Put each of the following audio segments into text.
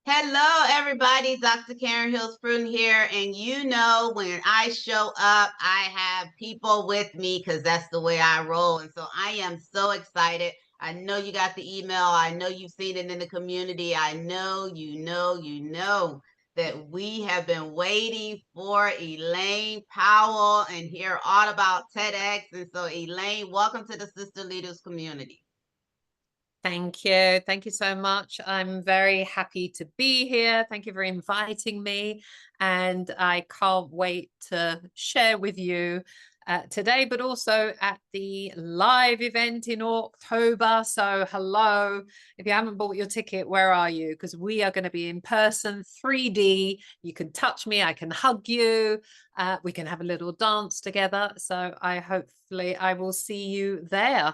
Hello, everybody. Dr. Karen Hills-Pruden here. And when I show up, I have people with me because that's the way I roll. And so I am so excited. I know you got the email. I know you've seen it in the community. I know, that we have been waiting for Elaine Powell and hear all about TEDx. And so, Elaine, welcome to the Sister Leaders community. Thank you. Thank you so much. I'm very happy to be here. Thank you for inviting me. And I can't wait to share with you today, but also at the live event in October. So hello, if you haven't bought your ticket, where are you? Because we are going to be in person, 3D. You can touch me, I can hug you. We can have a little dance together. So hopefully I will see you there.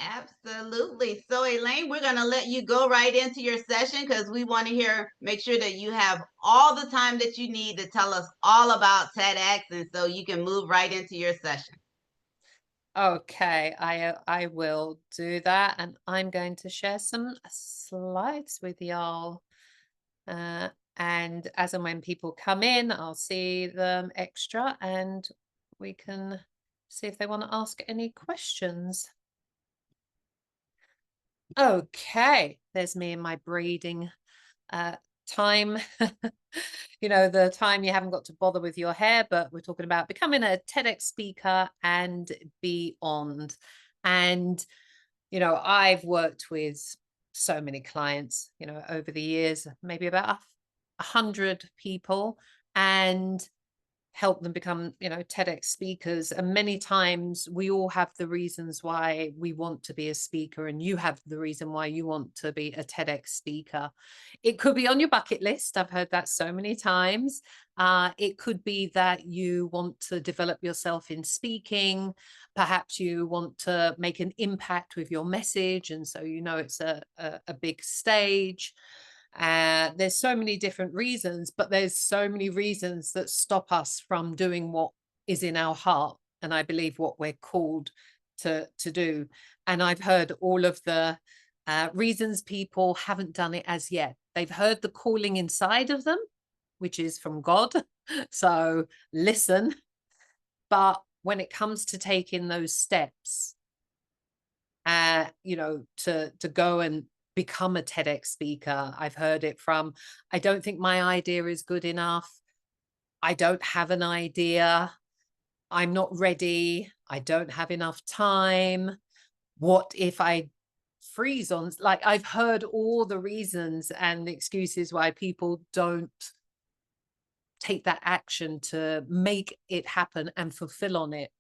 Absolutely. So, Elaine, we're going to let you go right into your session because we want to make sure that you have all the time that you need to tell us all about TEDx. And so you can move right into your session. Okay, I will do that, and I'm going to share some slides with y'all. And as and when people come in, I'll see them extra, and we can see if they want to ask any questions. Okay, there's me in my breeding time. The time you haven't got to bother with your hair, but we're talking about becoming a TEDx speaker and beyond. And I've worked with so many clients over the years, maybe about 100 people, and help them become TEDx speakers. And many times we all have the reasons why we want to be a speaker, and you have the reason why you want to be a TEDx speaker. It could be on your bucket list. I've heard that so many times. It could be that you want to develop yourself in speaking. Perhaps you want to make an impact with your message, and so it's a big stage. There's so many different reasons, but there's so many reasons that stop us from doing what is in our heart, and I believe what we're called to do. And I've heard all of the reasons people haven't done it as yet. They've heard the calling inside of them, which is from God. So listen. But when it comes to taking those steps, to go and become a TEDx speaker, I've heard it from, I don't think my idea is good enough. I don't have an idea. I'm not ready. I don't have enough time. What if I freeze on? Like, I've heard all the reasons and the excuses why people don't take that action to make it happen and fulfill on it.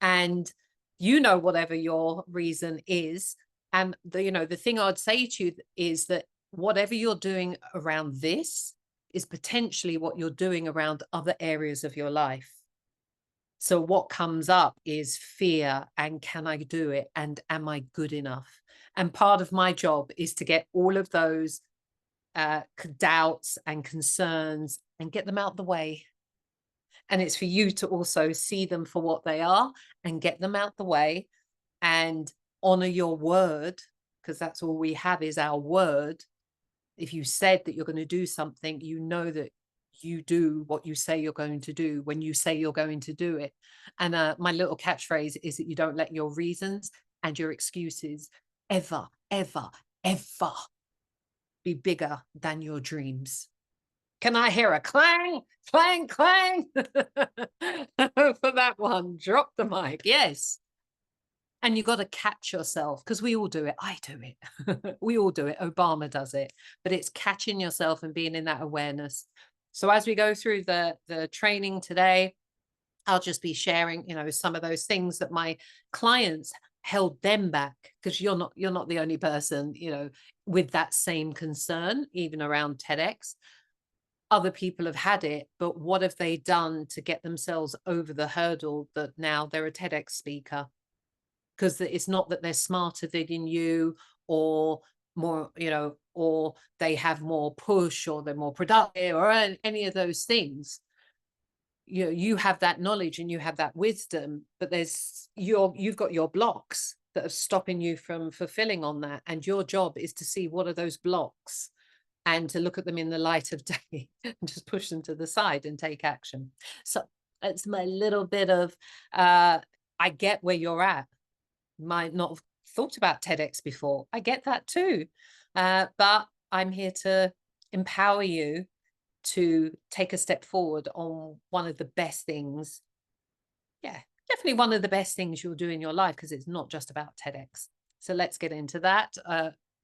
And whatever your reason is, and the thing I'd say to you is that whatever you're doing around this is potentially what you're doing around other areas of your life. So what comes up is fear, and can I do it, and am I good enough? And part of my job is to get all of those doubts and concerns and get them out the way. And it's for you to also see them for what they are and get them out the way and honor your word, because that's all we have is our word. If you said that you're going to do something, that you do what you say you're going to do when you say you're going to do it. And my little catchphrase is that you don't let your reasons and your excuses ever, ever, ever be bigger than your dreams. Can I hear a clang, clang, clang for that one? Drop the mic. Yes. And you got to catch yourself, because we all do it. I do it. We all do it. Obama does it. But it's catching yourself and being in that awareness. So as we go through the training today, I'll just be sharing, some of those things that my clients held them back, because you're not the only person, with that same concern, even around TEDx. Other people have had it, but what have they done to get themselves over the hurdle that now they're a TEDx speaker? Because it's not that they're smarter than you, or more, or they have more push, or they're more productive, or any of those things. You have that knowledge and you have that wisdom, but you've got your blocks that are stopping you from fulfilling on that. And your job is to see what are those blocks and to look at them in the light of day and just push them to the side and take action. So it's my little bit of, I get where you're at. Might not have thought about TEDx before. I get that too. But I'm here to empower you to take a step forward on one of the best things. Yeah, definitely one of the best things you'll do in your life, because it's not just about TEDx. So let's get into that.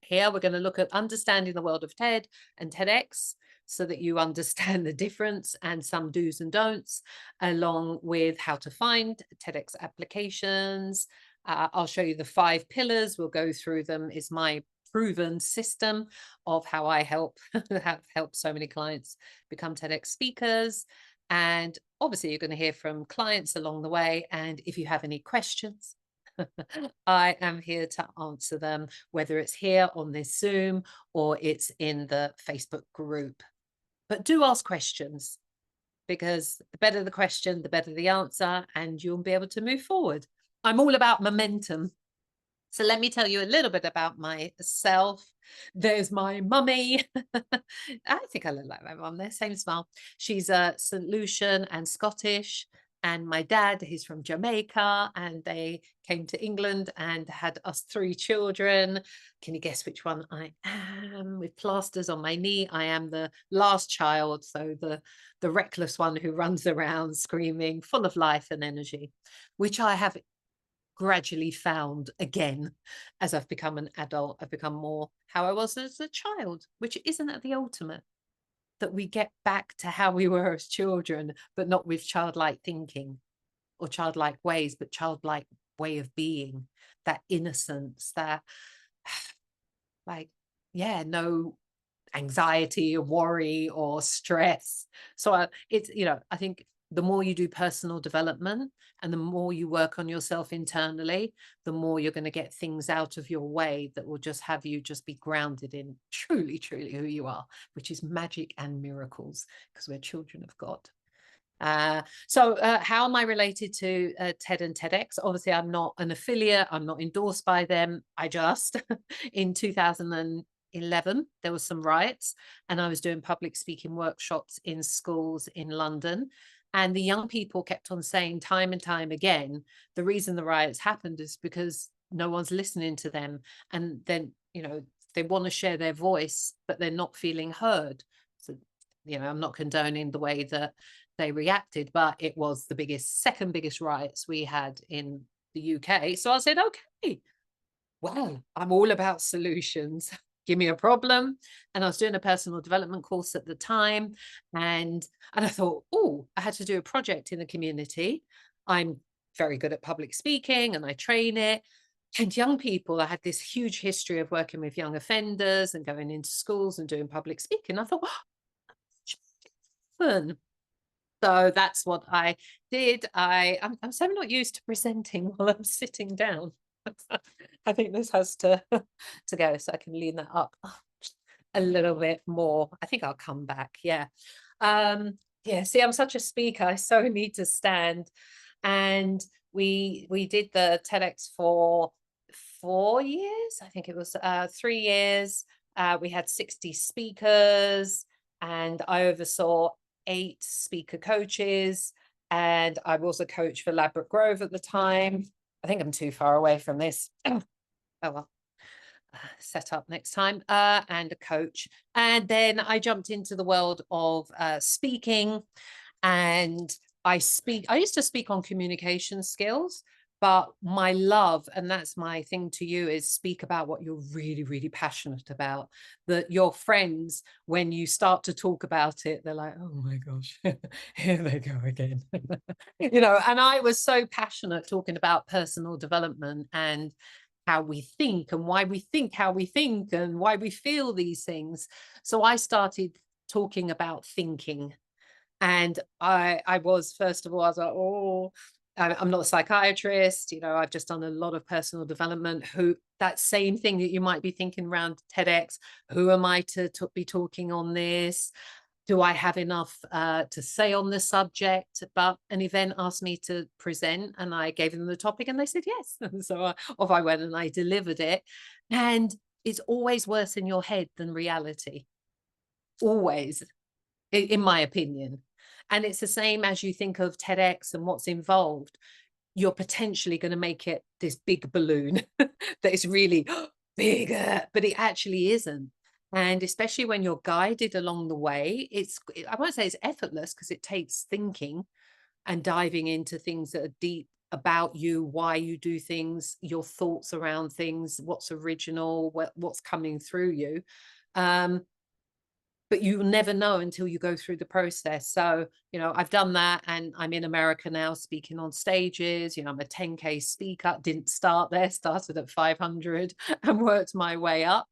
Here we're going to look at understanding the world of TED and TEDx, so that you understand the difference and some do's and don'ts, along with how to find TEDx applications. I'll show you the 5 pillars. We'll go through them. It's my proven system of how I have helped so many clients become TEDx speakers. And obviously, you're going to hear from clients along the way. And if you have any questions, I am here to answer them, whether it's here on this Zoom or it's in the Facebook group. But do ask questions, because the better the question, the better the answer, and you'll be able to move forward. I'm all about momentum. So let me tell you a little bit about myself. There's my mummy. I think I look like my mum there, same smile. She's St. Lucian and Scottish. And my dad, he's from Jamaica, and they came to England and had us 3 children. Can you guess which one I am? With plasters on my knee. I am the last child, so the reckless one who runs around screaming, full of life and energy, which I have gradually found again as I've become an adult. I've become more how I was as a child, which isn't that the ultimate? That we get back to how we were as children, but not with childlike thinking or childlike ways, but childlike way of being, that innocence, that like, yeah, no anxiety or worry or stress. So it's, I think the more you do personal development and the more you work on yourself internally, the more you're going to get things out of your way that will just have you just be grounded in truly, truly who you are, which is magic and miracles, because we're children of God. So how am I related to TED and TEDx? Obviously, I'm not an affiliate. I'm not endorsed by them. I just, in 2011, there was some riots, and I was doing public speaking workshops in schools in London. And the young people kept on saying time and time again, the reason the riots happened is because no one's listening to them. And then, they want to share their voice, but they're not feeling heard. So, I'm not condoning the way that they reacted, but it was the second biggest riots we had in the UK. So I said, okay, well, I'm all about solutions. Give me a problem. And I was doing a personal development course at the time. And I thought, oh, I had to do a project in the community. I'm very good at public speaking and I train it. And young people, I had this huge history of working with young offenders and going into schools and doing public speaking. I thought, fun. So that's what I did. I'm so not used to presenting while I'm sitting down. I think this has to go, so I can lean that up a little bit more. I think I'll come back. Yeah. Yeah, see, I'm such a speaker. I so need to stand. And we did the TEDx for 4 years. I think it was 3 years. We had 60 speakers, and I oversaw 8 speaker coaches, and I was a coach for Ladbroke Grove at the time. I think I'm too far away from this. Oh well, set up next time, and a coach. And then I jumped into the world of speaking, and I used to speak on communication skills, but my love, and that's my thing to you, is speak about what you're really, really passionate about. That your friends, when you start to talk about it, they're like, oh my gosh, here they go again. And I was so passionate talking about personal development and how we think and why we think how we think and why we feel these things. So I started talking about thinking. And I was, first of all, I was like, oh, I'm not a psychiatrist. I've just done a lot of personal development. That same thing that you might be thinking around TEDx, who am I to be talking on this? Do I have enough to say on the subject? But an event asked me to present, and I gave them the topic and they said yes. So off I went and I delivered it. And it's always worse in your head than reality. always, in my opinion. And it's the same as you think of TEDx and what's involved. You're potentially going to make it this big balloon that is really bigger, but it actually isn't. And especially when you're guided along the way, I won't say it's effortless, because it takes thinking and diving into things that are deep about you, why you do things, your thoughts around things, what's original, what's coming through you. But you'll never know until you go through the process. So, I've done that, and I'm in America now speaking on stages. I'm a 10K speaker. Didn't start there, started at 500 and worked my way up.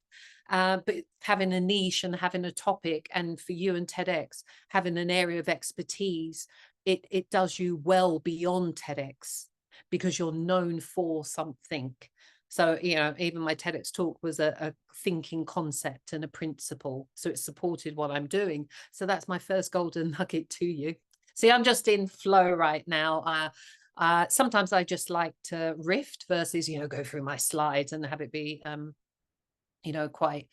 But having a niche and having a topic, and for you and TEDx, having an area of expertise, it does you well beyond TEDx, because you're known for something. So, even my TEDx talk was a thinking concept and a principle. So it supported what I'm doing. So that's my first golden nugget to you. See, I'm just in flow right now. Sometimes I just like to riff versus, go through my slides and have it be, quite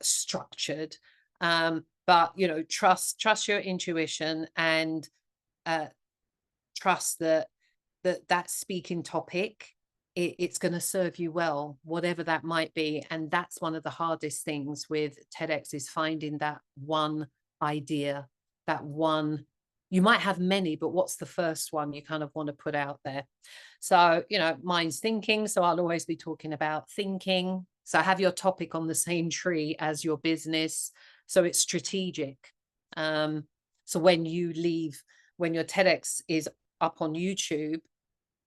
structured. But, trust your intuition, and trust that speaking topic, it's going to serve you well, whatever that might be. And that's one of the hardest things with TEDx, is finding that one idea, that one. You might have many, but what's the first one you kind of want to put out there? So, mine's thinking. So I'll always be talking about thinking. So have your topic on the same tree as your business. So it's strategic. So when your TEDx is up on YouTube,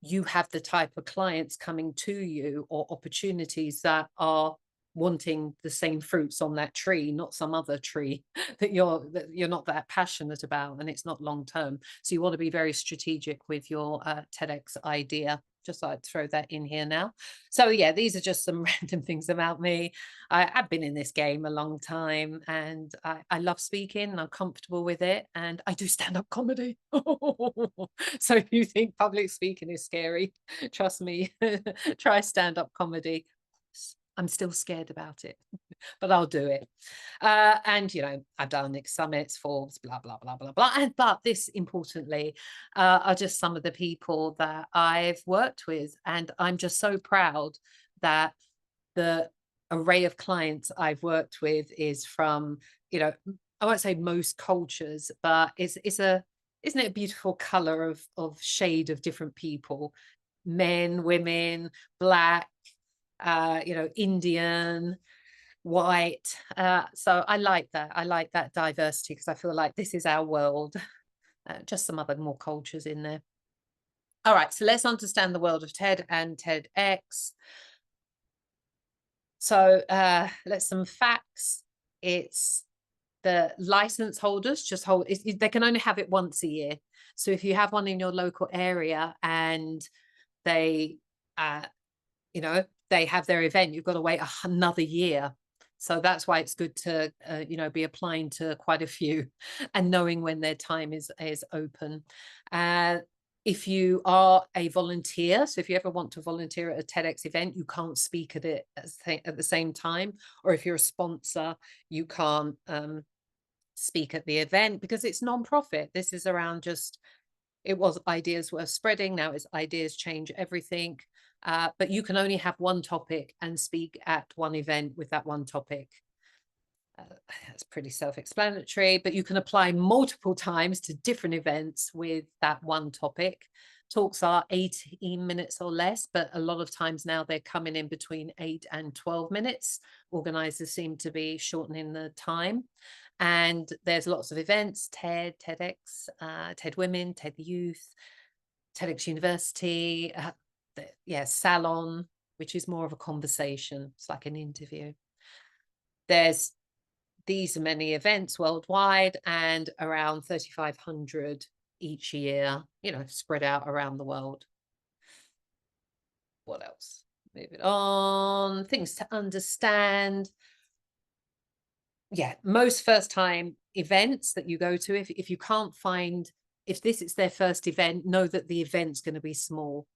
you have the type of clients coming to you, or opportunities that are wanting the same fruits on that tree, not some other tree that you're not that passionate about, and it's not long term. So you want to be very strategic with your TEDx idea. Just like to throw that in here now. So yeah, these are just some random things about me. I've been in this game a long time, and I love speaking, and I'm comfortable with it, and I do stand-up comedy. So if you think public speaking is scary, trust me, try stand-up comedy. I'm still scared about it, but I'll do it. And, I've done Nick Summits, Forbes, blah, blah, blah, blah, blah. But this, importantly, are just some of the people that I've worked with. And I'm just so proud that the array of clients I've worked with is from, I won't say most cultures, but isn't it a beautiful color of shade of different people, men, women, Black, Indian, white. So I like that diversity, because I feel like this is our world. Just some other more cultures in there. All right, so let's understand the world of TED and TEDx. So let's some facts. It's the license holders they can only have it once a year. So if you have one in your local area and they they have their event, you've got to wait another year. So that's why it's good to, be applying to quite a few and knowing when their time is open. If you are a volunteer, so if you ever want to volunteer at a TEDx event, you can't speak at it at the same time. Or if you're a sponsor, you can't speak at the event, because it's non-profit. This is around it was ideas worth spreading. Now it's ideas change everything. But you can only have one topic and speak at one event with that one topic. That's pretty self-explanatory, but you can apply multiple times to different events with that one topic. Talks are 18 minutes or less, but a lot of times now they're coming in between 8 and 12 minutes. Organizers seem to be shortening the time. And there's lots of events: TED, TEDx, TED Women, TED Youth, TEDx University, Salon, which is more of a conversation. It's like an interview. There's these many events worldwide, and around 3,500 each year, spread out around the world. What else? Moving on. Things to understand. Yeah, most first-time events that you go to, if you can't find, if this is their first event, know that the event's going to be small.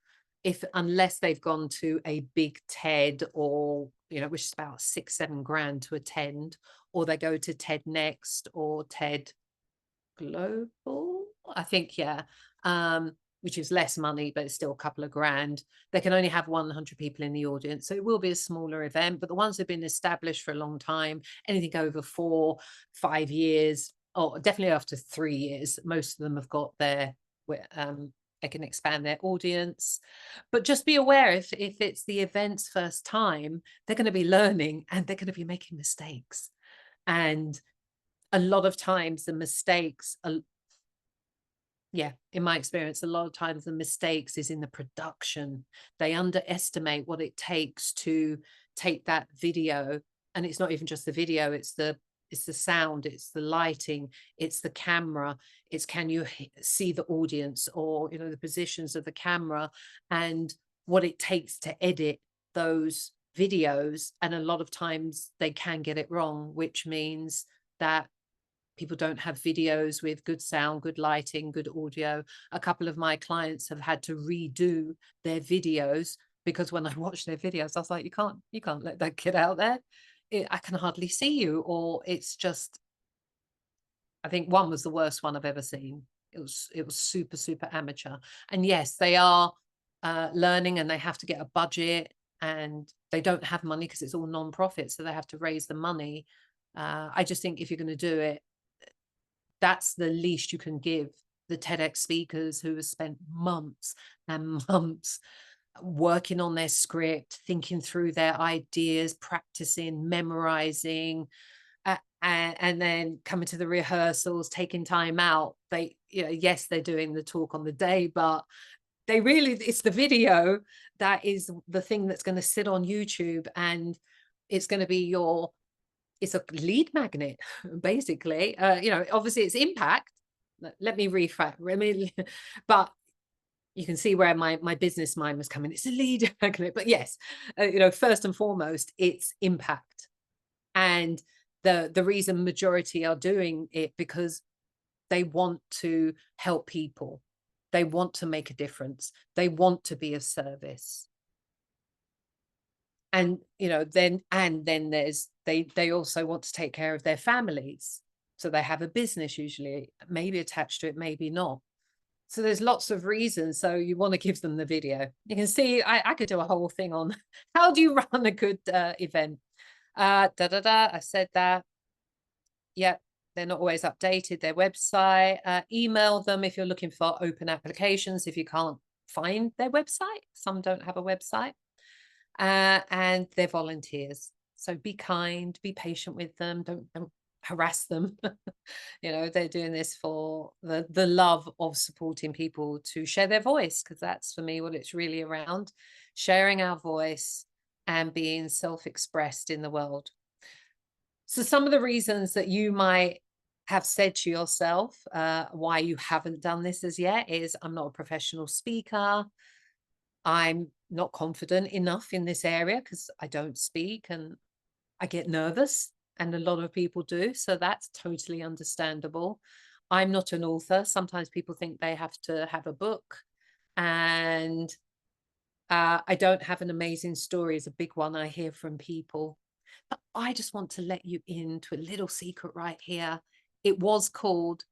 Unless they've gone to a big TED or which is about 6-7 grand to attend, or they go to TED Next or TED Global, I think, yeah, which is less money, but it's still a couple of grand. They can only have 100 people in the audience, so it will be a smaller event. But the ones that have been established for a long time, anything over 4-5 years, or definitely after 3 years, most of them have got their, they can expand their audience. But just be aware, if it's the event's first time, they're going to be learning and they're going to be making mistakes. And a lot of times the mistakes are, yeah, in my experience, a lot of times the mistakes is in the production. They underestimate what it takes to take that video. And it's not even just the video, it's the sound, it's the lighting, it's the camera, it's can you see the audience, or the positions of the camera, and what it takes to edit those videos. And a lot of times they can get it wrong, which means that people don't have videos with good sound, good lighting, good audio. A couple of my clients have had to redo their videos because when I watch their videos, I was like, you can't let that kid out there. I can hardly see you. Or it's just, I think one was the worst one I've ever seen. It was super, super amateur. And yes, they are learning, and they have to get a budget, and they don't have money because it's all non-profit. So they have to raise the money. I just think if you're going to do it, that's the least you can give the TEDx speakers who have spent months and months working on their script, thinking through their ideas, practicing, memorizing, and then coming to the rehearsals, taking time out. They, yes, they're doing the talk on the day, but they really, it's the video that is the thing that's going to sit on YouTube, and it's going to be it's a lead magnet, basically. Obviously it's impact. Let me rephrase. But you can see where my business mind was coming. It's a lead magnet, but yes, first and foremost, it's impact. And the reason majority are doing it because they want to help people. They want to make a difference. They want to be of service. And then there's they also want to take care of their families, so they have a business, usually maybe attached to it, maybe not. So there's lots of reasons. So you want to give them the video. You can see I could do a whole thing on how do you run a good event. I said that. Yeah, they're not always updated, their website. Email them if you're looking for open applications, if you can't find their website. Some don't have a website. And they're volunteers. So be kind, be patient with them. Don't harass them. They're doing this for the love of supporting people to share their voice, because that's for me what it's really around, sharing our voice and being self-expressed in the world. So some of the reasons that you might have said to yourself why you haven't done this as yet is, I'm not a professional speaker. I'm not confident enough in this area because I don't speak and I get nervous, and a lot of people do. So that's totally understandable. I'm not an author. Sometimes people think they have to have a book, and I don't have an amazing story is a big one I hear from people. But I just want to let you into a little secret right here. It was called,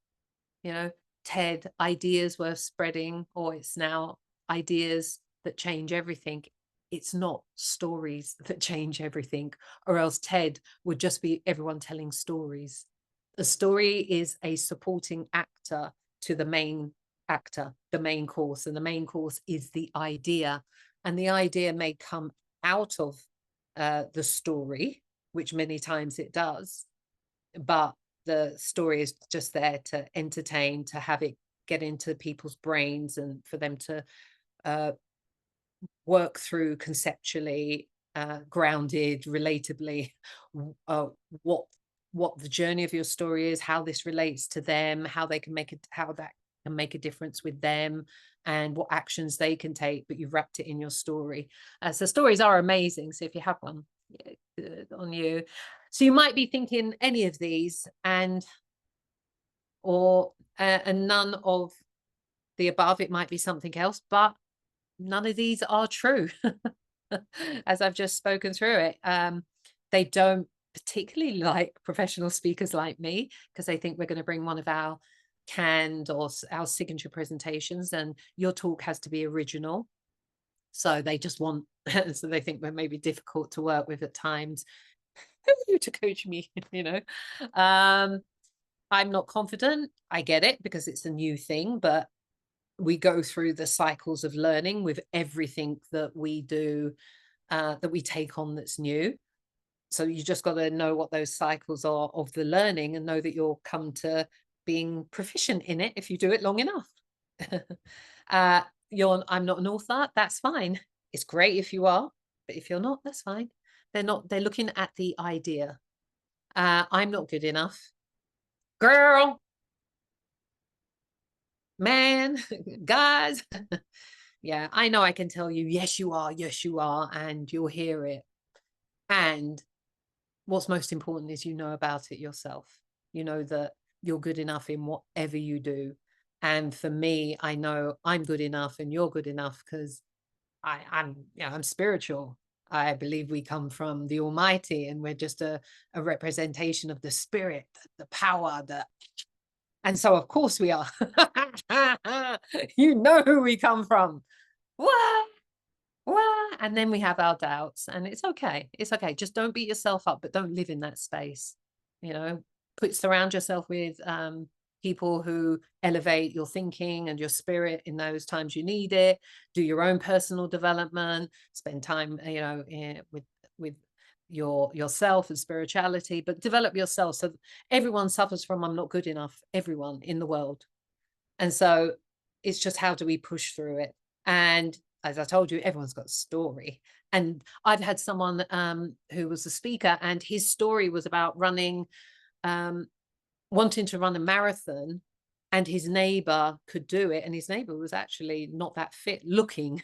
TED Ideas Worth Spreading, or it's now Ideas That Change Everything. It's not stories that change everything, or else TED would just be everyone telling stories. The story is a supporting actor to the main actor, the main course, and the main course is the idea. And the idea may come out of the story, which many times it does, but the story is just there to entertain, to have it get into people's brains, and for them to work through conceptually, grounded, relatably, what the journey of your story is, how this relates to them, how they can make it, how that can make a difference with them, and what actions they can take. But you've wrapped it in your story. So stories are amazing. So if you have one, yeah, good on you. So you might be thinking any of these, and none of the above. It might be something else, but none of these are true. as I've just spoken through it. They don't particularly like professional speakers like me because they think we're going to bring one of our canned or our signature presentations, and your talk has to be original. So they just want, so they think we're maybe difficult to work with at times. Who are you to coach me? You know, I'm not confident. I get it because it's a new thing, but we go through the cycles of learning with everything that we do, that we take on that's new. So you just got to know what those cycles are of the learning and know that you'll come to being proficient in it if you do it long enough. I'm not an author. That's fine. It's great if you are, but if you're not, that's fine. They're looking at the idea. I'm not good enough. Girl, man, guys. Yeah, I know I can tell you, yes, you are, and you'll hear it. And what's most important is you know about it yourself. You know that you're good enough in whatever you do. And for me, I know I'm good enough and you're good enough because I'm spiritual. I believe we come from the Almighty and we're just a representation of the spirit, the power, and so of course we are. You know who we come from. What? And then we have our doubts, and it's okay. It's okay. Just don't beat yourself up, but don't live in that space. You know, surround yourself with people who elevate your thinking and your spirit in those times you need it. Do your own personal development. Spend time, with yourself and spirituality, but develop yourself. So everyone suffers from I'm not good enough. Everyone in the world, and so it's just how do we push through it? And as I told you, everyone's got a story. And I've had someone who was a speaker, and his story was about running, wanting to run a marathon, and his neighbor could do it. And his neighbor was actually not that fit looking,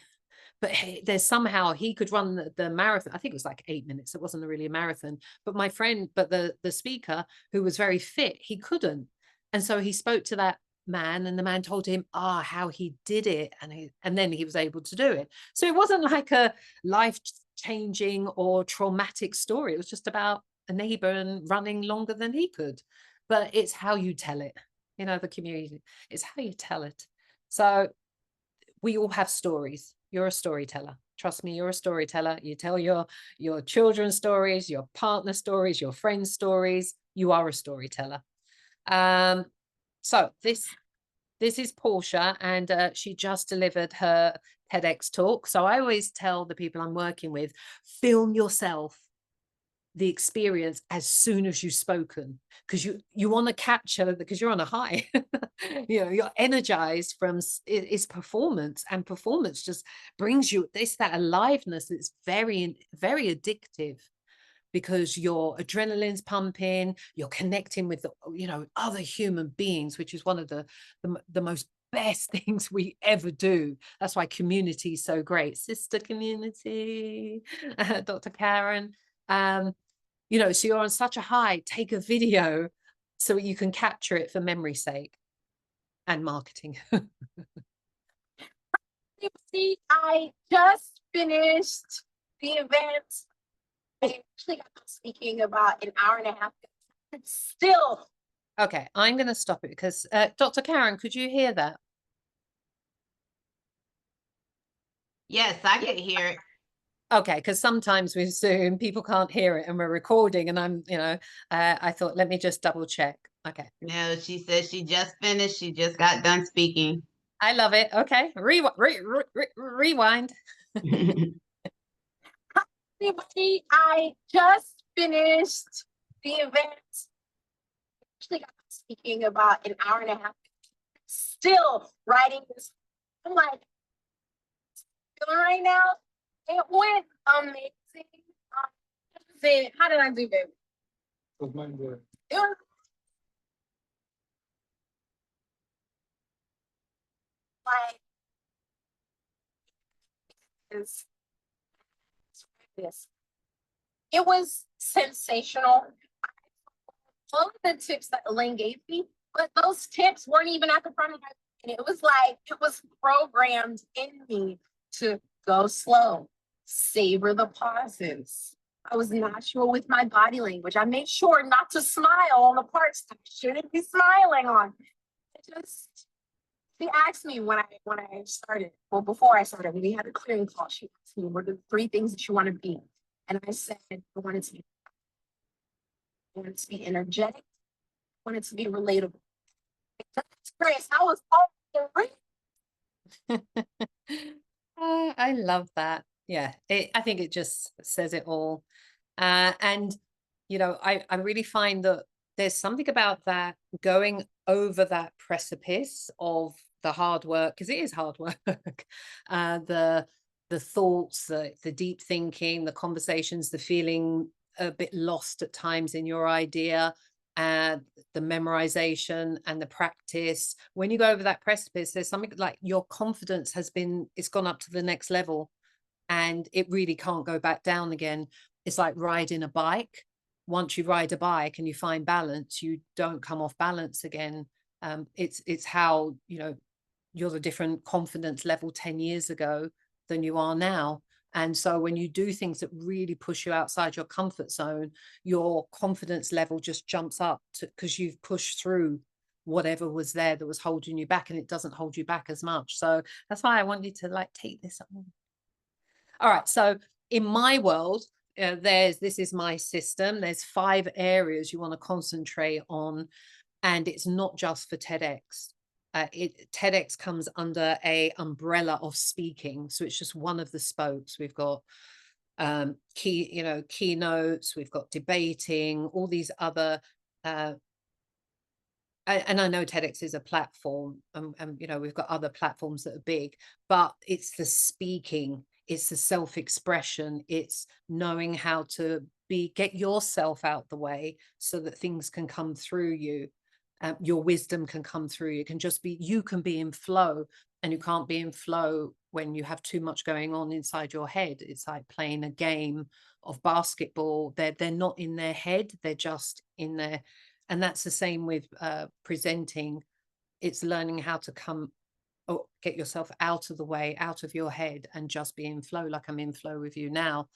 but there's somehow he could run the marathon. I think it was like 8 minutes. It wasn't really a marathon. But the speaker who was very fit, he couldn't. And so he spoke to that man, and the man told him how he did it, and then he was able to do it. So it wasn't like a life-changing or traumatic story. It was just about a neighbor and running longer than he could. But it's how you tell it, the community. It's how you tell it. So we all have stories. You're a storyteller. Trust me, you're a storyteller. You tell your children's stories, your partner stories, your friends' stories. You are a storyteller. So this is Portia, and she just delivered her TEDx talk. So I always tell the people I'm working with, film yourself the experience as soon as you've spoken, because you want to capture, because you're on a high. You're energized from its performance, and performance just brings you that aliveness. It's very, very addictive, because your adrenaline's pumping, you're connecting with other human beings, which is one of the most best things we ever do. That's why community is so great. Sister community, Dr. Karen. So you're on such a high. Take a video so you can capture it for memory's sake and marketing. See, I just finished the event. I actually got speaking about an hour and a half. It's still. Okay, I'm going to stop it because Dr. Karen, could you hear that? Yes, I could hear it. Okay, because sometimes with Zoom, people can't hear it and we're recording, and I thought, let me just double check. Okay. No, she said she just finished. She just got done speaking. I love it. Okay, rewind. Everybody, I just finished the event. Actually got speaking about an hour and a half. Still writing this. I'm like, feeling right now. It went amazing. How did I do, baby? Was mine good? It was. Like, this. It was sensational. All of the tips that Elaine gave me, but those tips weren't even at the front of my brain. It was like it was programmed in me to go slow, savor the pauses. I was natural with my body language. I made sure not to smile on the parts that I shouldn't be smiling on. She asked me when I started, well, before I started, when we had a clearing call, she asked me, what are the 3 things that you want to be? And I said, I wanted to be energetic, I wanted to be relatable. That's Grace, I was all the right. I love that. Yeah, I think it just says it all. And, you know, I really find that there's something about that going over that precipice of the hard work, because it is hard work, the thoughts, the deep thinking, the conversations, the feeling a bit lost at times in your idea, and the memorization and the practice. When you go over that precipice, there's something like your confidence it's gone up to the next level, and it really can't go back down again. It's like riding a bike. Once you ride a bike and you find balance, you don't come off balance again. It's how, you know, you're a different confidence level 10 years ago than you are now. And so when you do things that really push you outside your comfort zone, your confidence level just jumps up because you've pushed through whatever was there that was holding you back, and it doesn't hold you back as much. So that's why I want you to like take this on. All right. So in my world, this is my system. There's 5 areas you want to concentrate on, and it's not just for TEDx. TEDx comes under a umbrella of speaking, so it's just one of the spokes. We've got keynotes, we've got debating, all these other and I know TEDx is a platform, and you know, we've got other platforms that are big, but it's the speaking, it's the self-expression, it's knowing how to get yourself out the way so that things can come through you. Your wisdom can come through. You can be in flow, and you can't be in flow when you have too much going on inside your head. It's like playing a game of basketball. They're not in their head, they're just in there. And that's the same with presenting. It's learning how to get yourself out of the way, out of your head, and just be in flow, like I'm in flow with you now.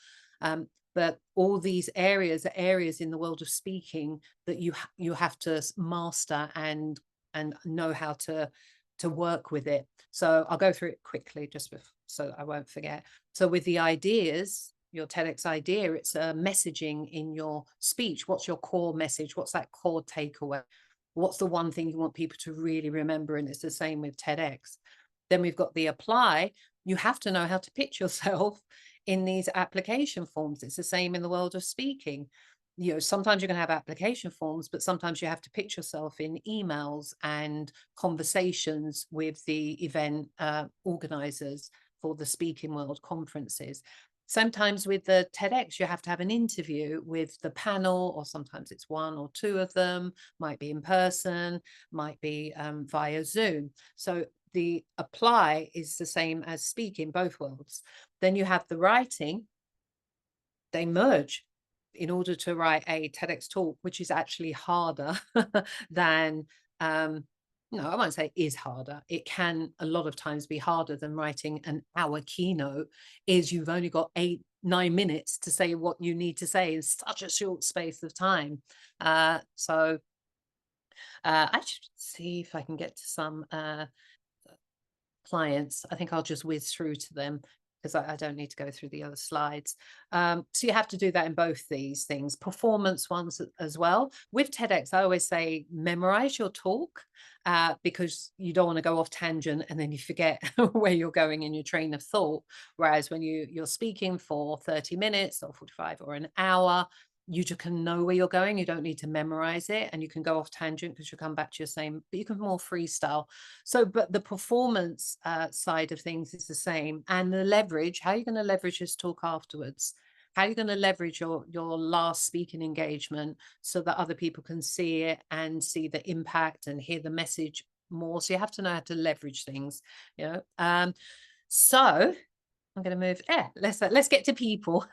But all these areas are areas in the world of speaking that you have to master and know how to work with it. So I'll go through it quickly so I won't forget. So with the ideas, your TEDx idea, it's a messaging in your speech. What's your core message? What's that core takeaway? What's the one thing you want people to really remember? And it's the same with TEDx. Then we've got the apply. You have to know how to pitch yourself in these application forms. It's the same in the world of speaking. You know, sometimes you're going to have application forms, but sometimes you have to pitch yourself in emails and conversations with the event organizers for the speaking world conferences. Sometimes with the TEDx, you have to have an interview with the panel, or sometimes it's 1 or 2 of them, might be in person, might be via Zoom. So the apply is the same as speaking, both worlds. Then you have the writing. They merge in order to write a TEDx talk, which is actually harder than no, I won't say is harder. It can a lot of times be harder than writing an hour keynote. You've only got 8-9 minutes to say what you need to say in such a short space of time. So I should see if I can get to some clients. I think I'll just whiz through to them because I don't need to go through the other slides. So you have to do that in both these things, performance ones as well. With TEDx, I always say memorize your talk because you don't want to go off tangent and then you forget where you're going in your train of thought. Whereas when you're speaking for 30 minutes or 45 or an hour, you just can know where you're going. You don't need to memorize it, and you can go off tangent because you'll come back to your same, but you can more freestyle. So, but the performance side of things is the same. And the leverage, how are you going to leverage this talk afterwards? How are you going to leverage your last speaking engagement so that other people can see it and see the impact and hear the message more? So you have to know how to leverage things, you know. So I'm going to move. Let's get to people.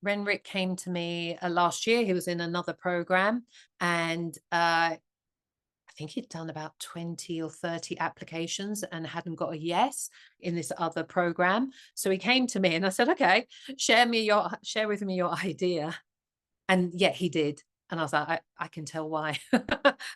Renrick came to me last year. He was in another program, and I think he'd done about 20 or 30 applications and hadn't got a yes in this other program. So he came to me and I said, okay, share with me your idea. And yeah, he did. And I was like, I can tell why.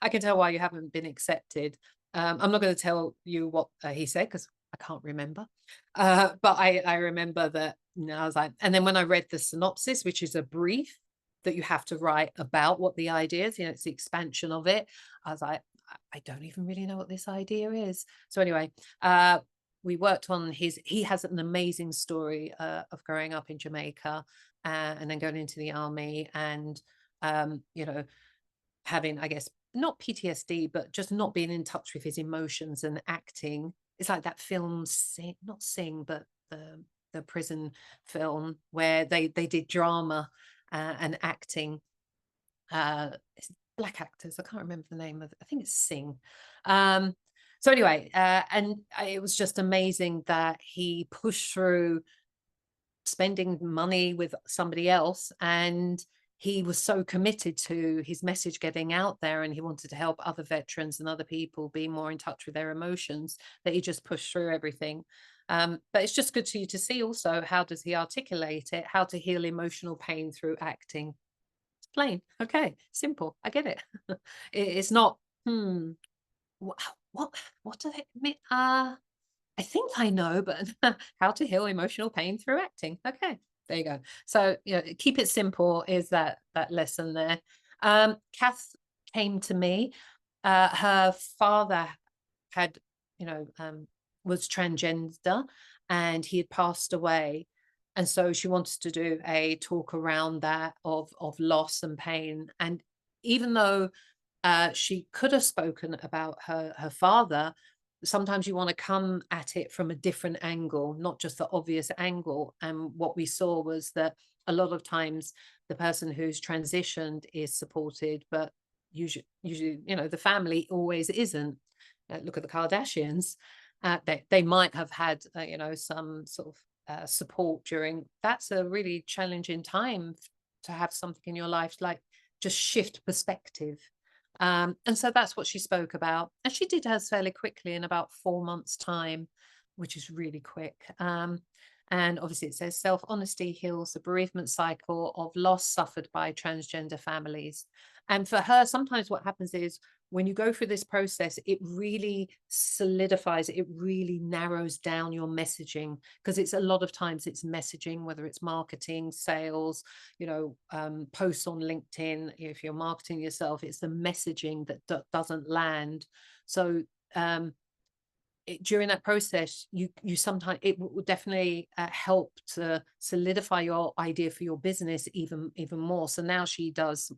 I can tell why you haven't been accepted. I'm not going to tell you what he said because I can't remember. But I remember that, I was like, and then when I read the synopsis, which is a brief that you have to write about what the idea is, it's the expansion of it. I was like, I don't even really know what this idea is. So anyway, we worked on he has an amazing story of growing up in Jamaica and then going into the army and, having, I guess, not PTSD, but just not being in touch with his emotions and acting. It's like that film, not Sing, but the prison film where they did drama and acting. It's black actors. I can't remember the name of it. I think it's Sing. So anyway, and it was just amazing that he pushed through spending money with somebody else, and he was so committed to his message getting out there, and he wanted to help other veterans and other people be more in touch with their emotions, that he just pushed through everything. But it's just good to you to see also how does he articulate it, how to heal emotional pain through acting. It's plain, okay, simple. I get it. It's not what does it mean? I think I know, but how to heal emotional pain through acting. Okay, there you go. So, keep it simple is that lesson there. Kath came to me. Her father had, was transgender and he had passed away. And so she wanted to do a talk around that of loss and pain. And even though she could have spoken about her father, sometimes you want to come at it from a different angle, not just the obvious angle. And what we saw was that a lot of times the person who's transitioned is supported, but usually, the family always isn't. Look at the Kardashians. They might have had, some sort of support during. That's a really challenging time to have something in your life, like just shift perspective. And so that's what she spoke about. And she did hers fairly quickly in about 4 months' time, which is really quick. And obviously it says self-honesty heals the bereavement cycle of loss suffered by transgender families. And for her, sometimes what happens is when you go through this process, it really solidifies, it really narrows down your messaging, because it's a lot of times it's messaging, whether it's marketing, sales, posts on LinkedIn. If you're marketing yourself, it's the messaging that doesn't land. So during that process, you sometimes, it will definitely help to solidify your idea for your business even more. So now she does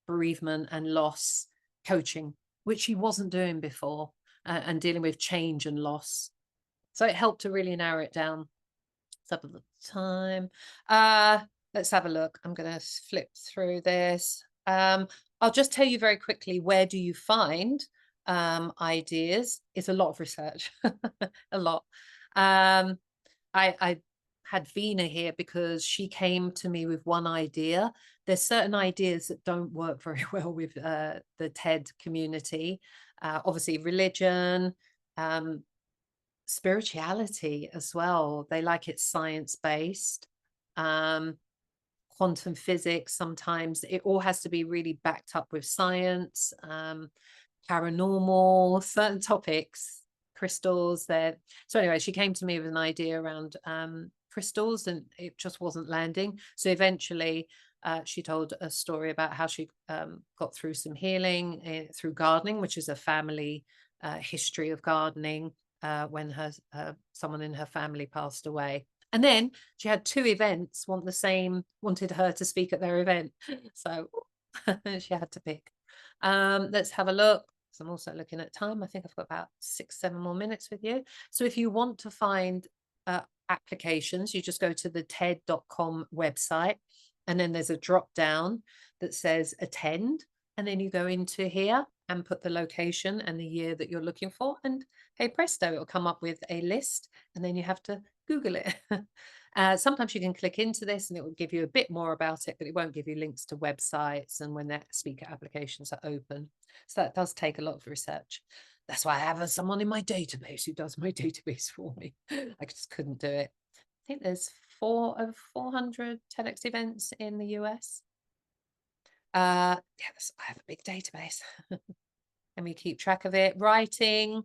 bereavement and loss coaching, which she wasn't doing before, and dealing with change and loss. So it helped to really narrow it down. Let's have a look at time. Let's have a look. I'm going to flip through this. I'll just tell you very quickly, where do you find ideas? It's a lot of research, a lot. I had Vina here because she came to me with one idea. There's certain ideas that don't work very well with the TED community. Obviously religion, spirituality as well. They like it science-based. Quantum physics, sometimes it all has to be really backed up with science. Paranormal, certain topics, crystals there. So anyway, she came to me with an idea around crystals, and it just wasn't landing. So eventually she told a story about how she got through some healing through gardening, which is a family history of gardening, when someone in her family passed away. And then she had 2 events wanted her to speak at their event. So she had to pick. Let's have a look. So I'm also looking at time. I think I've got about 6-7 more minutes with you. So if you want to find applications, you just go to the TED.com website, and then there's a drop down that says attend, and then you go into here and put the location and the year that you're looking for, and hey presto, it'll come up with a list, and then you have to Google it. Sometimes you can click into this and it will give you a bit more about it, but it won't give you links to websites and when their speaker applications are open. So that does take a lot of research. That's why I have someone in my database who does my database for me. I just couldn't do it. I think there's over 400 TEDx events in the US. Yeah, I have a big database. And we keep track of it. Writing.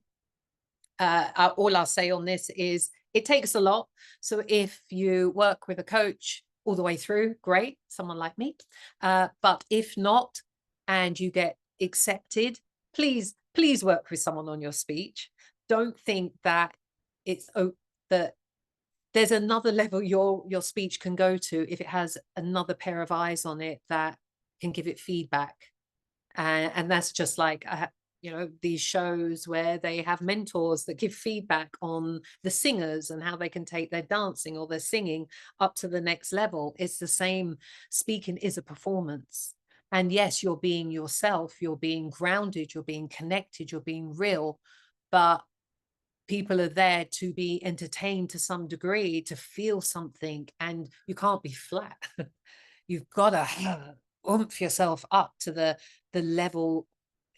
All I'll say on this is it takes a lot. So if you work with a coach all the way through, great, someone like me. But if not, and you get accepted, please work with someone on your speech. Don't think that it's that there's another level your speech can go to if it has another pair of eyes on it that can give it feedback. And that's just like you know, these shows where they have mentors that give feedback on the singers and how they can take their dancing or their singing up to the next level. It's the same. Speaking is a performance. And yes, you're being yourself, you're being grounded, you're being connected, you're being real, but people are there to be entertained to some degree, to feel something, and you can't be flat. You've got to oomph yourself up to the level,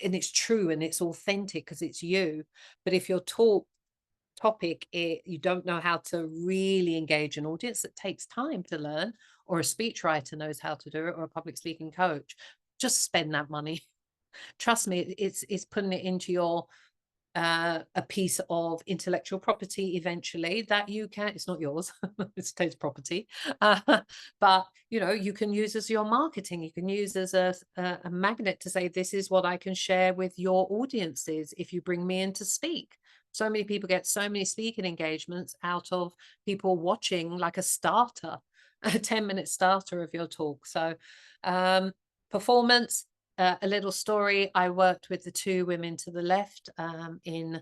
and it's true and it's authentic because it's you. But if your topic, you don't know how to really engage an audience, it takes time to learn, or a speechwriter knows how to do it, or a public speaking coach, just spend that money. Trust me, it's putting it into your a piece of intellectual property eventually that you can, it's not yours, it's state property, but you know, you can use as your marketing, you can use as a magnet to say, this is what I can share with your audiences if you bring me in to speak. So many people get so many speaking engagements out of people watching like a starter, a 10-minute starter of your talk. So performance. A little story. I worked with the two women to the left in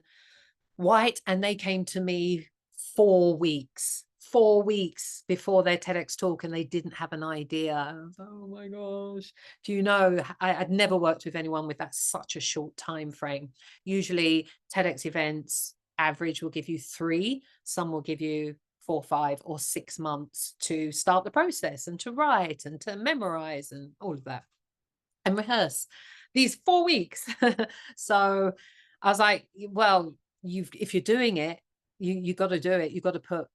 white, and they came to me 4 weeks before their TEDx talk, and they didn't have an idea. I was like, oh my gosh. Do you know, I'd never worked with anyone with that such a short time frame. Usually TEDx events average will give you 3, some will give you 4, 5 or 6 months to start the process and to write and to memorize and all of that and rehearse. These 4 weeks. So I was like, well, if you're doing it, you got to do it. You've got to put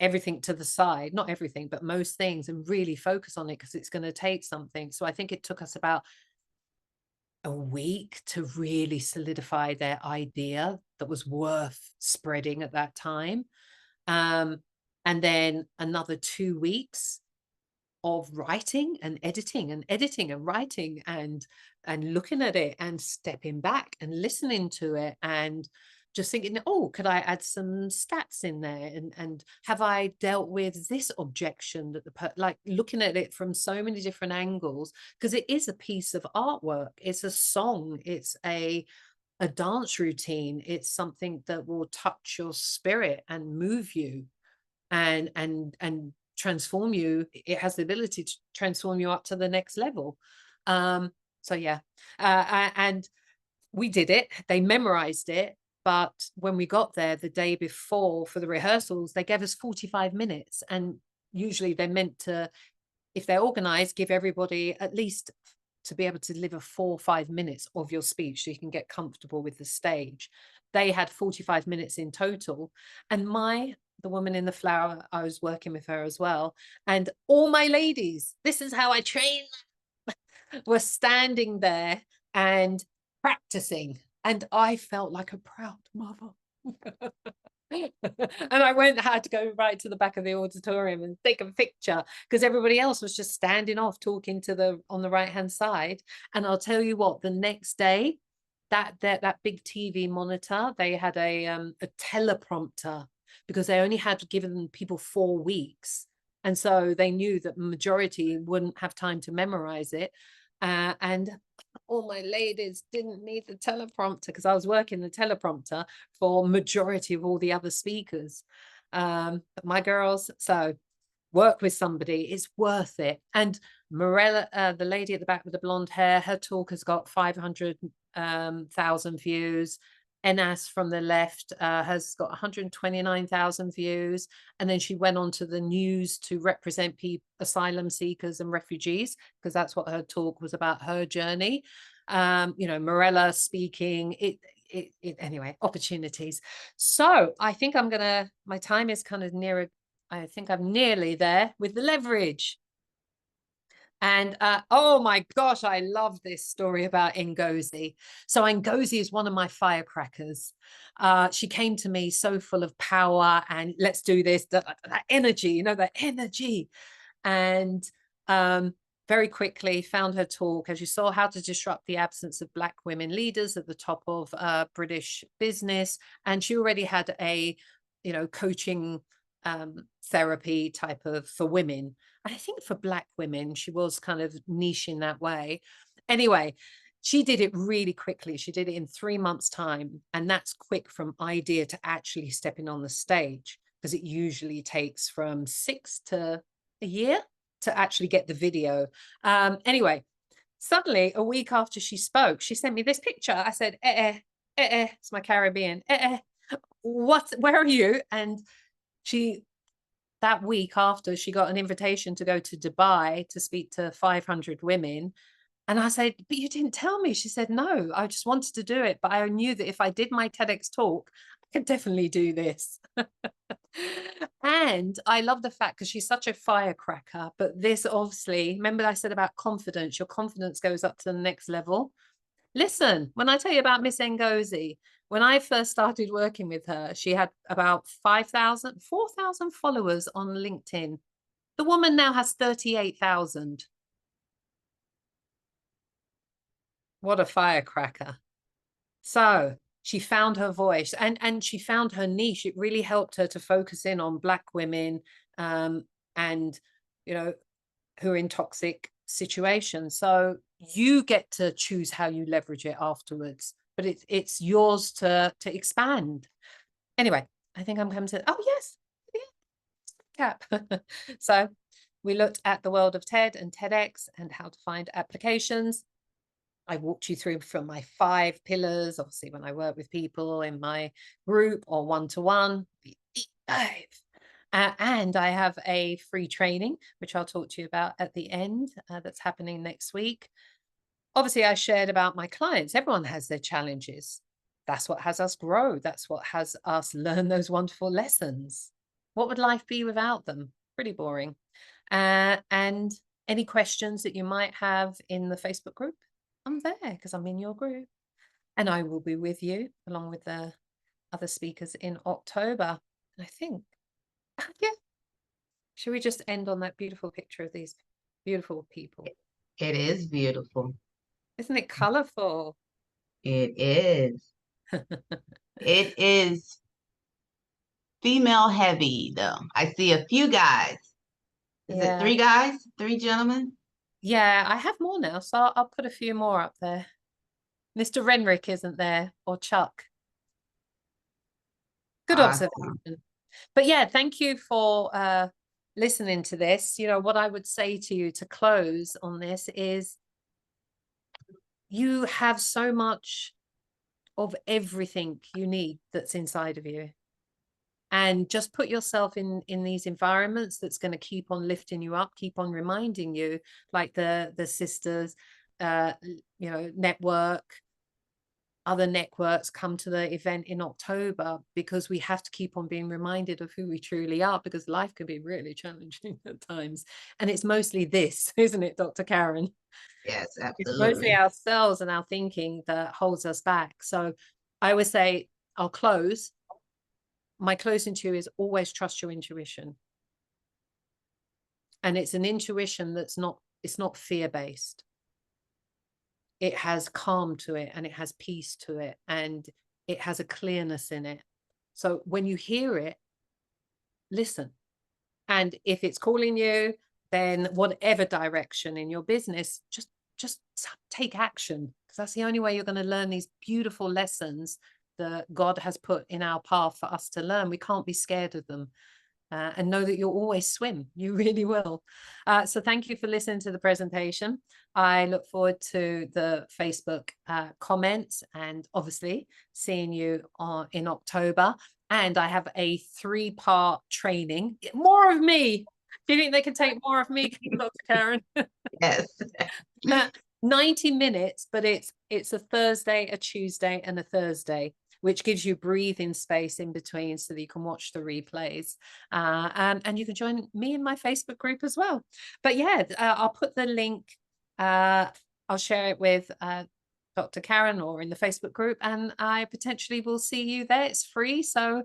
everything to the side, not everything, but most things, and really focus on it because it's going to take something. So I think it took us about a week to really solidify their idea that was worth spreading at that time. And then another 2 weeks of writing and editing and writing and looking at it and stepping back and listening to it and just thinking, oh, could I add some stats in there, and have I dealt with this objection that like looking at it from so many different angles, because it is a piece of artwork, it's a song, it's a dance routine, it's something that will touch your spirit and move you and transform you. It has the ability to transform you up to the next level. So yeah, and we did it. They memorized it, but when we got there the day before for the rehearsals, they gave us 45 minutes, and usually they're meant to, if they're organized, give everybody at least to be able to deliver 4 or 5 minutes of your speech so you can get comfortable with the stage. They had 45 minutes in total, and the woman in the flower, I was working with her as well, and all my ladies, this is how I train, were standing there and practicing, and I felt like a proud mother. And I had to go right to the back of the auditorium and take a picture because everybody else was just standing off talking on the right hand side. And I'll tell you what, the next day, that big TV monitor, they had a teleprompter, because they only had given people 4 weeks, and so they knew that the majority wouldn't have time to memorize it, and all my ladies didn't need the teleprompter because I was working the teleprompter for majority of all the other speakers. But my girls, so work with somebody, it's worth it. And Morella, the lady at the back with the blonde hair, her talk has got 500,000 views. Enas from the left has got 129,000 views. And then she went on to the news to represent asylum seekers and refugees, because that's what her talk was about, her journey. You know, Morella speaking, anyway, opportunities. So I think my time is kind of near, I think I'm nearly there with the leverage. And oh my gosh, I love this story about Ngozi. So Ngozi is one of my firecrackers. She came to me so full of power and let's do this, that energy, you know, that energy. And very quickly found her talk, as you saw, how to disrupt the absence of Black women leaders at the top of British business. And she already had a, you know, coaching therapy type of for women. I think for Black women, she was kind of niche in that way. Anyway, she did it really quickly. She did it in 3 months' time. And that's quick from idea to actually stepping on the stage, because it usually takes from 6 to a year to actually get the video. Anyway, suddenly a week after she spoke, she sent me this picture. I said, it's my Caribbean. What, where are you? And that week after, she got an invitation to go to Dubai to speak to 500 women. And I said, but you didn't tell me. She said, no, I just wanted to do it. But I knew that if I did my TEDx talk, I could definitely do this. And I love the fact, because she's such a firecracker, but this obviously, remember I said about confidence, your confidence goes up to the next level. Listen, when I tell you about Miss Ngozi, when I first started working with her, she had about 4,000 followers on LinkedIn. The woman now has 38,000. What a firecracker. So she found her voice and she found her niche. It really helped her to focus in on Black women and, you know, who are in toxic situations. So you get to choose how you leverage it afterwards, but it's yours to expand. Anyway, I think I'm coming to, oh yes, cap. So we looked at the world of TED and TEDx and how to find applications. I walked you through from my 5 pillars, obviously when I work with people in my group or one-to-one, the deep dive. And I have a free training, which I'll talk to you about at the end, that's happening next week. Obviously, I shared about my clients. Everyone has their challenges. That's what has us grow. That's what has us learn those wonderful lessons. What would life be without them? Pretty boring. And any questions that you might have in the Facebook group, I'm there because I'm in your group. And I will be with you along with the other speakers in October. And I think, yeah, should we just end on that beautiful picture of these beautiful people? It is beautiful. Isn't it colorful? It is. It is female heavy, though. I see a few guys. Is it 3 guys? 3 gentlemen? Yeah, I have more now, so I'll put a few more up there. Mr. Renrick isn't there, or Chuck. Good observation. But yeah, thank you for listening to this. You know, what I would say to you to close on this is you have so much of everything you need that's inside of you. And just put yourself in these environments that's going to keep on lifting you up, keep on reminding you, like the sisters, you know, network, other networks come to the event in October, because we have to keep on being reminded of who we truly are, because life can be really challenging at times. And it's mostly this, isn't it, Dr. Karen? Yes, absolutely. It's mostly ourselves and our thinking that holds us back. So I always say, I'll close. My closing to you is always trust your intuition. And it's an intuition that's not, it's not fear-based. It has calm to it, and it has peace to it, and it has a clearness in it. So when you hear it, listen. And if it's calling you, then whatever direction in your business, just take action, because that's the only way you're going to learn these beautiful lessons that God has put in our path for us to learn. We can't be scared of them. and know that you'll always swim. You really will. So thank you for listening to the presentation. I look forward to the Facebook comments and obviously seeing you in October. And I have a 3-part training. More of me. Do you think they can take more of me, Dr. Karen? Yes. 90 minutes, but it's a Thursday, a Tuesday, and a Thursday, which gives you breathing space in between so that you can watch the replays. And you can join me in my Facebook group as well. But yeah, I'll put the link, I'll share it with Dr. Karen or in the Facebook group, and I potentially will see you there. It's free, so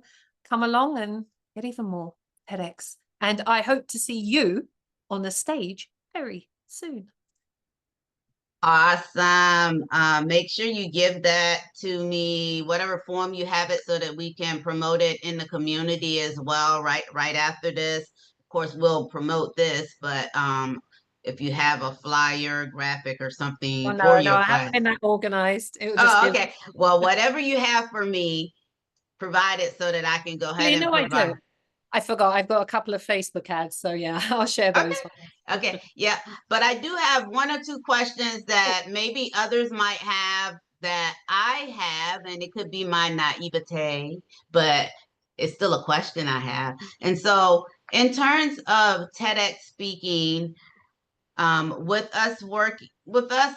come along and get even more TEDx. And I hope to see you on the stage very soon. Awesome. Make sure you give that to me, whatever form you have it, so that we can promote it in the community as well. Right after this, of course, we'll promote this, but if you have a flyer, graphic, or something for your I haven't class. been that organized. It will just Oh, okay. Well, whatever you have for me, provide it so that I can go ahead and provide. I do. I forgot. I've got a couple of Facebook ads, so yeah, I'll share those. Okay, yeah, but I do have 1 or 2 questions that maybe others might have that I have, and it could be my naivete, but it's still a question I have. And so, in terms of TEDx speaking, with us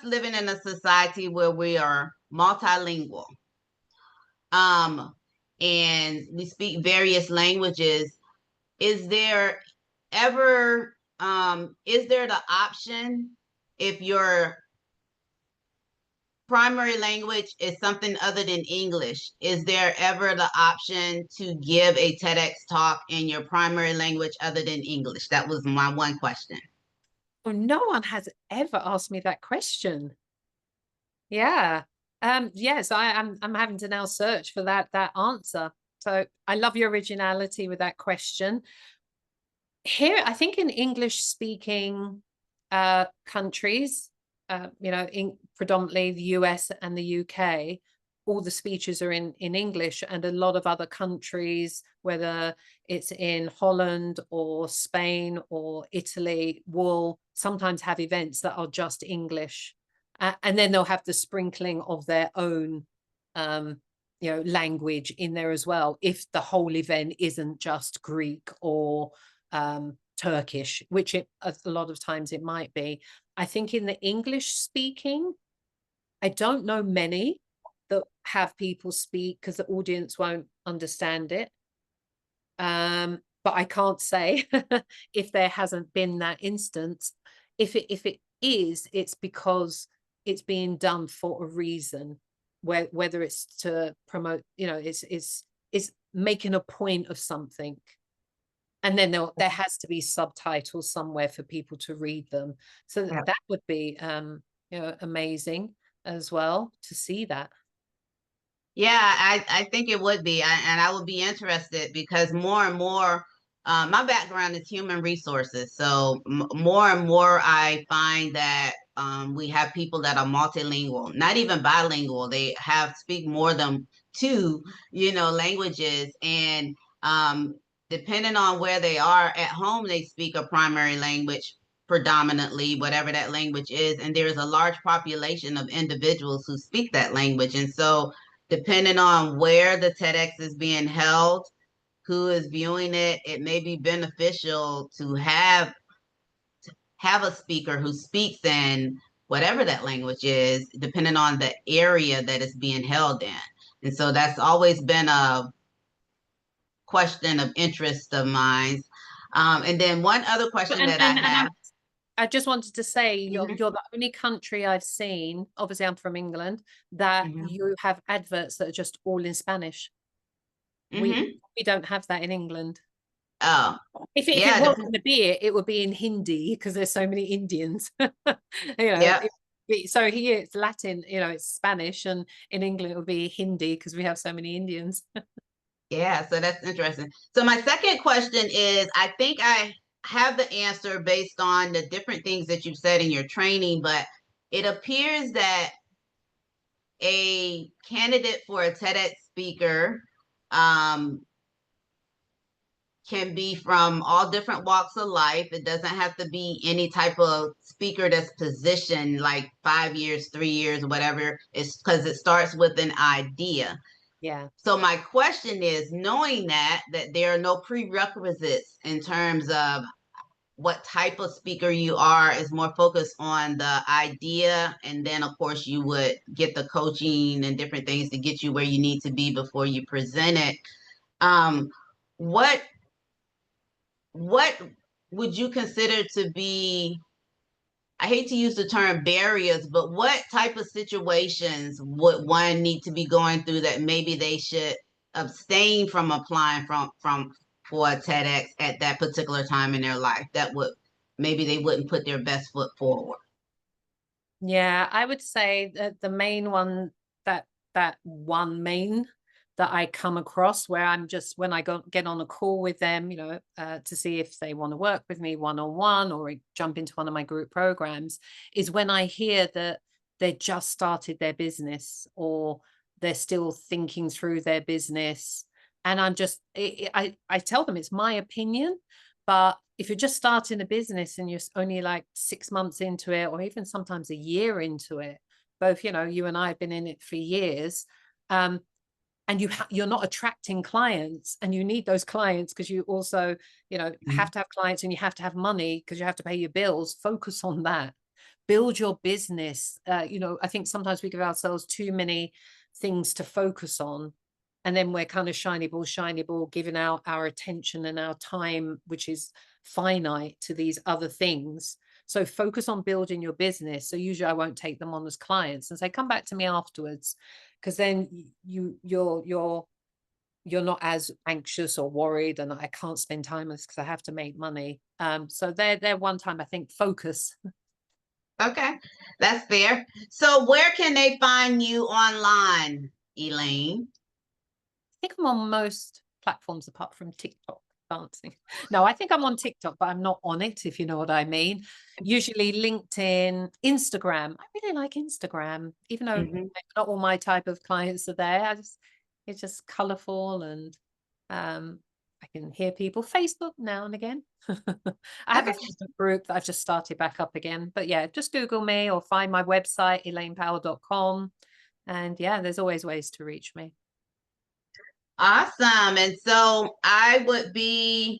living in a society where we are multilingual, and we speak various languages, is there ever is there the option, if your primary language is something other than English, is there ever the option to give a TEDx talk in your primary language other than English? That was my one question. Well, no one has ever asked me that question. Yeah. Yes, I'm having to now search for that answer. So I love your originality with that question. Here, I think in English speaking countries, predominantly the US and the UK, all the speeches are in English, and a lot of other countries, whether it's in Holland or Spain or Italy, will sometimes have events that are just English. And then they'll have the sprinkling of their own language in there as well, if the whole event isn't just Greek or Turkish, which a lot of times it might be. I think in the English speaking, I don't know many that have people speak because the audience won't understand it. But I can't say if there hasn't been that instance. If it is, it's because it's being done for a reason, whether it's to promote, it's making a point of something. And then there has to be subtitles somewhere for people to read them. So that would be amazing as well to see that. Yeah, I think it would be, and I would be interested, because more and more, my background is human resources. So more and more I find that we have people that are multilingual, not even bilingual. They speak more than 2, languages. And depending on where they are at home, they speak a primary language predominantly, whatever that language is. And there's a large population of individuals who speak that language. And so depending on where the TEDx is being held, who is viewing it, it may be beneficial to have a speaker who speaks in whatever that language is, depending on the area that it's being held in. And so that's always been a question of interest of mine. And then one other question that I have. I just wanted to say, you're the only country I've seen, obviously I'm from England, that you have adverts that are just all in Spanish. We don't have that in England. Oh, if it was going to be it would be in Hindi, because there's so many Indians. So here it's Latin, it's Spanish, and in England it would be Hindi because we have so many Indians. Yeah, so that's interesting. So my second question is, I think I have the answer based on the different things that you've said in your training, but it appears that a candidate for a TEDx speaker can be from all different walks of life. It doesn't have to be any type of speaker that's positioned like 5 years, 3 years, whatever. It's because it starts with an idea. Yeah. So my question is, knowing that there are no prerequisites in terms of what type of speaker you are, is more focused on the idea, and then of course you would get the coaching and different things to get you where you need to be before you present it. What would you consider to be, I hate to use the term barriers, but what type of situations would one need to be going through that maybe they should abstain from applying for a TEDx at that particular time in their life, that would maybe they wouldn't put their best foot forward? Yeah, I would say that the main one, that one main that I come across, where I'm just, when I get on a call with them, to see if they want to work with me one-on-one or jump into one of my group programs, is when I hear that they just started their business or they're still thinking through their business. And I'm just, I tell them it's my opinion, but if you're just starting a business and you're only like 6 months into it, or even sometimes a year into it, both, you and I have been in it for years, and you're not attracting clients, and you need those clients because you also, have to have clients, and you have to have money because you have to pay your bills. Focus on that. Build your business. I think sometimes we give ourselves too many things to focus on, and then we're kind of shiny ball, giving out our attention and our time, which is finite, to these other things. So focus on building your business. So usually I won't take them on as clients and say, come back to me afterwards, because then you're not as anxious or worried, and I can't spend time on this because I have to make money. So they're one time, I think, focus. Okay, that's fair. So where can they find you online, Elaine? I think I'm on most platforms apart from TikTok dancing. No, I think I'm on TikTok, but I'm not on it, if you know what I mean. Usually LinkedIn, Instagram. I really like Instagram, even though not all my type of clients are there. It's just colorful, and I can hear people. Facebook now and again. I have a Facebook group that I've just started back up again. But yeah, just Google me or find my website, elainepowell.com. And yeah, there's always ways to reach me. Awesome. And so I would be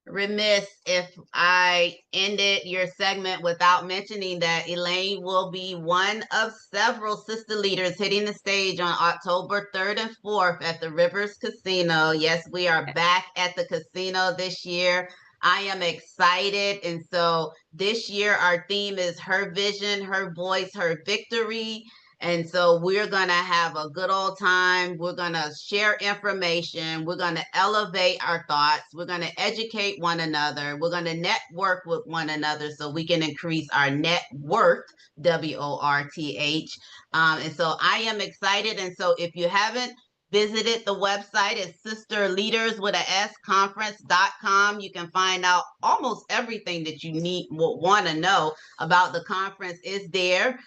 remiss if I ended your segment without mentioning that Elaine will be one of several sister leaders hitting the stage on October 3rd and 4th at the Rivers Casino. Yes, we are back at the casino this year. I am excited. And so this year, our theme is her vision, her voice, her victory. And so we're going to have a good old time. We're going to share information. We're going to elevate our thoughts. We're going to educate one another. We're going to network with one another so we can increase our net worth, WORTH. And so I am excited. And so if you haven't visited the website, it's sisterleaderswithas conference.com. You can find out almost everything that you want to know about the conference is there.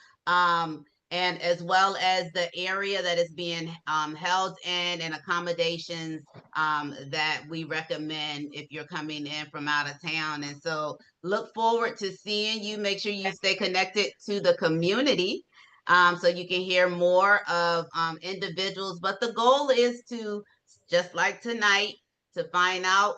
And as well as the area that is being held in, and accommodations that we recommend if you're coming in from out of town. And so look forward to seeing you. Make sure you stay connected to the community so you can hear more of individuals. But the goal is to, just like tonight, to find out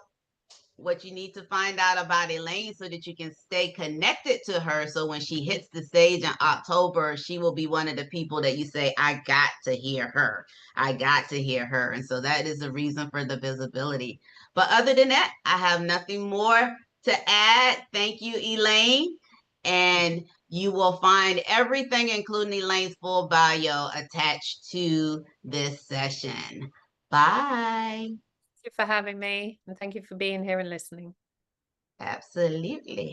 what you need to find out about Elaine so that you can stay connected to her. So when she hits the stage in October, she will be one of the people that you say, I got to hear her. I got to hear her. And so that is the reason for the visibility. But other than that, I have nothing more to add. Thank you, Elaine. And you will find everything, including Elaine's full bio, attached to this session. Bye. Thank you for having me, and thank you for being here and listening. Absolutely.